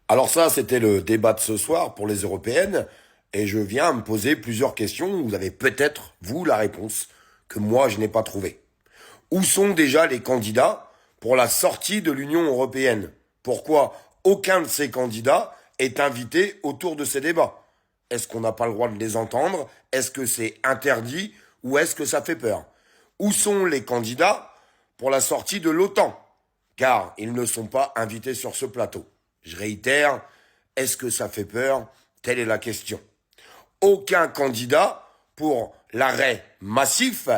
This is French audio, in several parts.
Alors ça, c'était le débat de ce soir pour les européennes, et je viens me poser plusieurs questions. Vous avez peut-être, vous, la réponse, que moi, je n'ai pas trouvée. Où sont déjà les candidats pour la sortie de l'Union européenne? Pourquoi aucun de ces candidats est invité autour de ces débats? Est-ce qu'on n'a pas le droit de les entendre? Est-ce que c'est interdit? Ou est-ce que ça fait peur? Où sont les candidats pour la sortie de l'OTAN? Car ils ne sont pas invités sur ce plateau. Je réitère, est-ce que ça fait peur? Telle est la question. Aucun candidat pour l'arrêt massif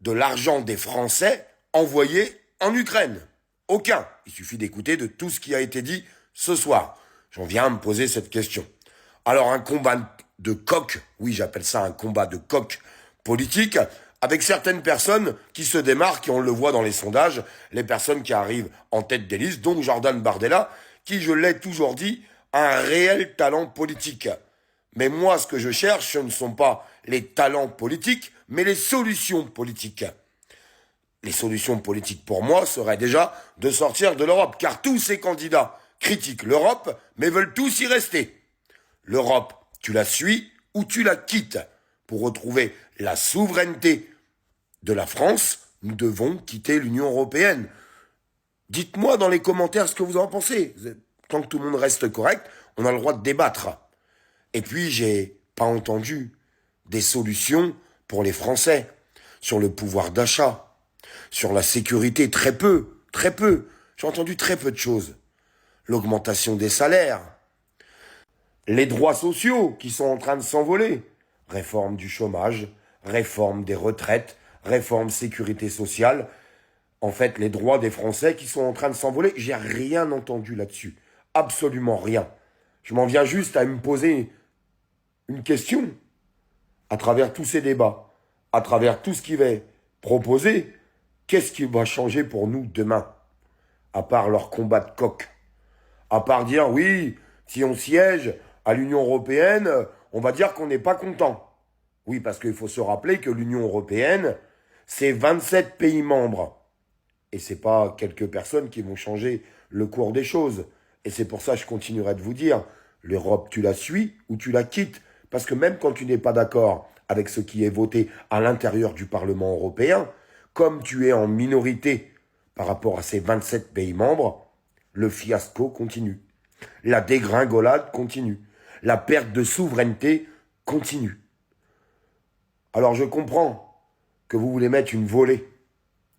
de l'argent des Français envoyé en Ukraine. Aucun. Il suffit d'écouter de tout ce qui a été dit ce soir. J'en viens à me poser cette question. Alors un combat de coq, oui j'appelle ça un combat de coq politique, avec certaines personnes qui se démarquent, et on le voit dans les sondages, les personnes qui arrivent en tête des listes, donc Jordan Bardella, qui, je l'ai toujours dit, a un réel talent politique. Mais moi, ce que je cherche, ce ne sont pas les talents politiques, mais les solutions politiques. Les solutions politiques pour moi seraient déjà de sortir de l'Europe, car tous ces candidats critiquent l'Europe, mais veulent tous y rester. L'Europe, tu la suis ou tu la quittes. Pour retrouver la souveraineté de la France, nous devons quitter l'Union européenne. Dites-moi dans les commentaires ce que vous en pensez. Tant que tout le monde reste correct, on a le droit de débattre. Et puis, j'ai pas entendu des solutions pour les Français, sur le pouvoir d'achat, sur la sécurité, très peu. J'ai entendu très peu de choses. L'augmentation des salaires, les droits sociaux qui sont en train de s'envoler, réforme du chômage, réforme des retraites, réforme sécurité sociale. En fait, les droits des Français qui sont en train de s'envoler, j'ai rien entendu là-dessus. Absolument rien. Je m'en viens juste à me poser une question à travers tous ces débats, à travers tout ce qui va être proposé. Qu'est-ce qui va changer pour nous demain? À part leur combat de coq. À part dire, oui, si on siège à l'Union européenne, on va dire qu'on n'est pas content. Oui, parce qu'il faut se rappeler que l'Union européenne, c'est 27 pays membres. Et c'est pas quelques personnes qui vont changer le cours des choses. Et c'est pour ça que je continuerai de vous dire, l'Europe, tu la suis ou tu la quittes. Parce que même quand tu n'es pas d'accord avec ce qui est voté à l'intérieur du Parlement européen, comme tu es en minorité par rapport à ces 27 pays membres, le fiasco continue. La dégringolade continue. La perte de souveraineté continue. Alors je comprends que vous voulez mettre une volée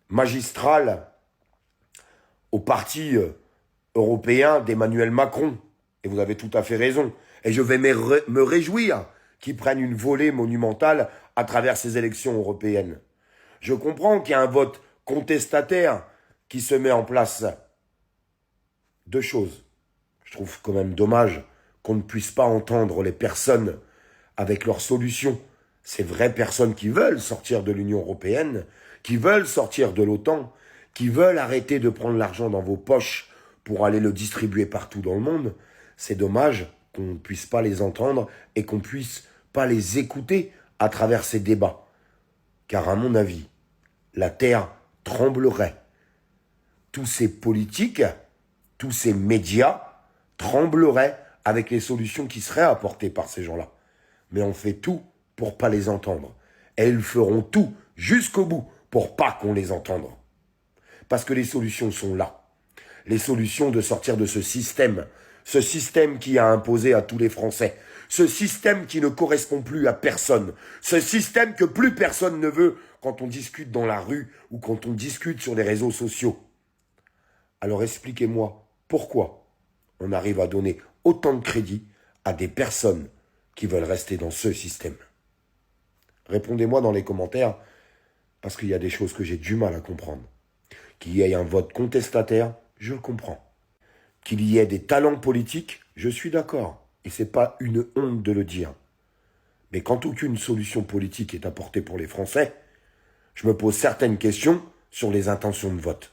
magistrale au parti européen d'Emmanuel Macron. Et vous avez tout à fait raison. Et je vais me réjouir qu'ils prennent une volée monumentale à travers ces élections européennes. Je comprends qu'il y a un vote contestataire qui se met en place. Deux choses. Je trouve quand même dommage qu'on ne puisse pas entendre les personnes avec leurs solutions. Ces vraies personnes qui veulent sortir de l'Union européenne, qui veulent sortir de l'OTAN, qui veulent arrêter de prendre l'argent dans vos poches pour aller le distribuer partout dans le monde. C'est dommage qu'on ne puisse pas les entendre et qu'on ne puisse pas les écouter à travers ces débats. Car à mon avis, la terre tremblerait. Tous ces politiques, tous ces médias trembleraient avec les solutions qui seraient apportées par ces gens-là. Mais on fait tout pour pas les entendre. Et ils feront tout jusqu'au bout pour pas qu'on les entende. Parce que les solutions sont là. Les solutions de sortir de ce système qui a imposé à tous les Français, ce système qui ne correspond plus à personne, ce système que plus personne ne veut quand on discute dans la rue ou quand on discute sur les réseaux sociaux. Alors expliquez-moi pourquoi on arrive à donner autant de crédit à des personnes qui veulent rester dans ce système. Répondez-moi dans les commentaires, parce qu'il y a des choses que j'ai du mal à comprendre. Qu'il y ait un vote contestataire, je le comprends. Qu'il y ait des talents politiques, je suis d'accord. Et c'est pas une honte de le dire. Mais quand aucune solution politique est apportée pour les Français, je me pose certaines questions sur les intentions de vote.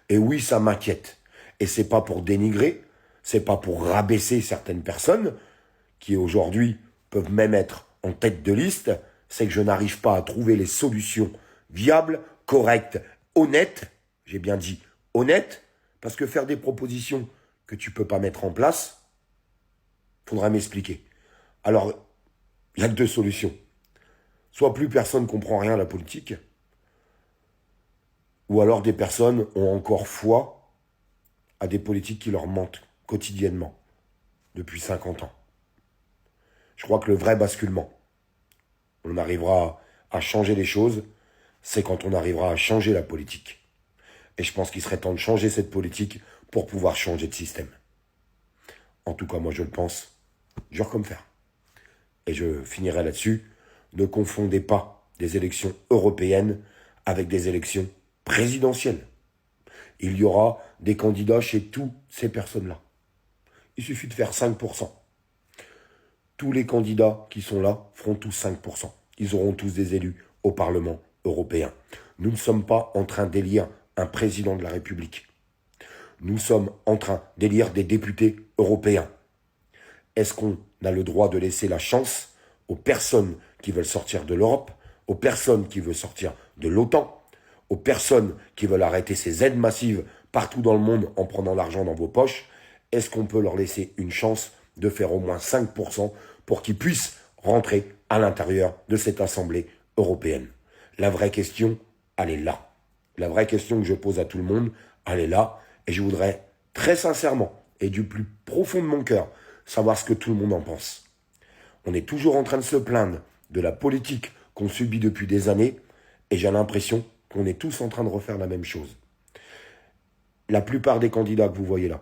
Et oui, ça m'inquiète. Et c'est pas pour dénigrer, c'est pas pour rabaisser certaines personnes qui aujourd'hui peuvent même être en tête de liste, c'est que je n'arrive pas à trouver les solutions viables, correctes, honnêtes, j'ai bien dit honnêtes, parce que faire des propositions que tu peux pas mettre en place, faudra m'expliquer. Alors, il y a que deux solutions. Soit plus personne comprend rien à la politique, ou alors des personnes ont encore foi à des politiques qui leur mentent quotidiennement depuis 50 ans. Je crois que le vrai basculement, on arrivera à changer les choses, c'est quand on arrivera à changer la politique. Et je pense qu'il serait temps de changer cette politique pour pouvoir changer de système. En tout cas, moi je le pense, dur comme fer. Et je finirai là-dessus, ne confondez pas des élections européennes avec des élections présidentielles. Il y aura des candidats chez toutes ces personnes-là. Il suffit de faire 5%. Tous les candidats qui sont là feront tous 5%. Ils auront tous des élus au Parlement européen. Nous ne sommes pas en train d'élire un président de la République. Nous sommes en train d'élire des députés européens. Est-ce qu'on a le droit de laisser la chance aux personnes qui veulent sortir de l'Europe, aux personnes qui veulent sortir de l'OTAN, aux personnes qui veulent arrêter ces aides massives partout dans le monde en prenant l'argent dans vos poches? Est-ce qu'on peut leur laisser une chance de faire au moins 5% pour qu'ils puissent rentrer à l'intérieur de cette Assemblée européenne? La vraie question, elle est là. La vraie question que je pose à tout le monde, elle est là. Et je voudrais très sincèrement et du plus profond de mon cœur savoir ce que tout le monde en pense. On est toujours en train de se plaindre de la politique qu'on subit depuis des années et j'ai l'impression qu'on est tous en train de refaire la même chose. La plupart des candidats que vous voyez là,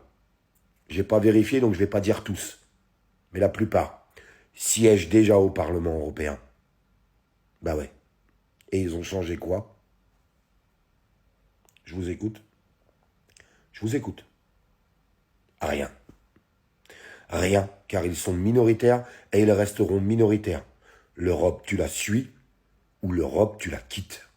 je n'ai pas vérifié donc je ne vais pas dire tous, mais la plupart siègent déjà au Parlement européen. Bah ouais. Et ils ont changé quoi? Je vous écoute. Je vous écoute. Rien. Rien, car ils sont minoritaires et ils resteront minoritaires. L'Europe, tu la suis ou l'Europe, tu la quittes.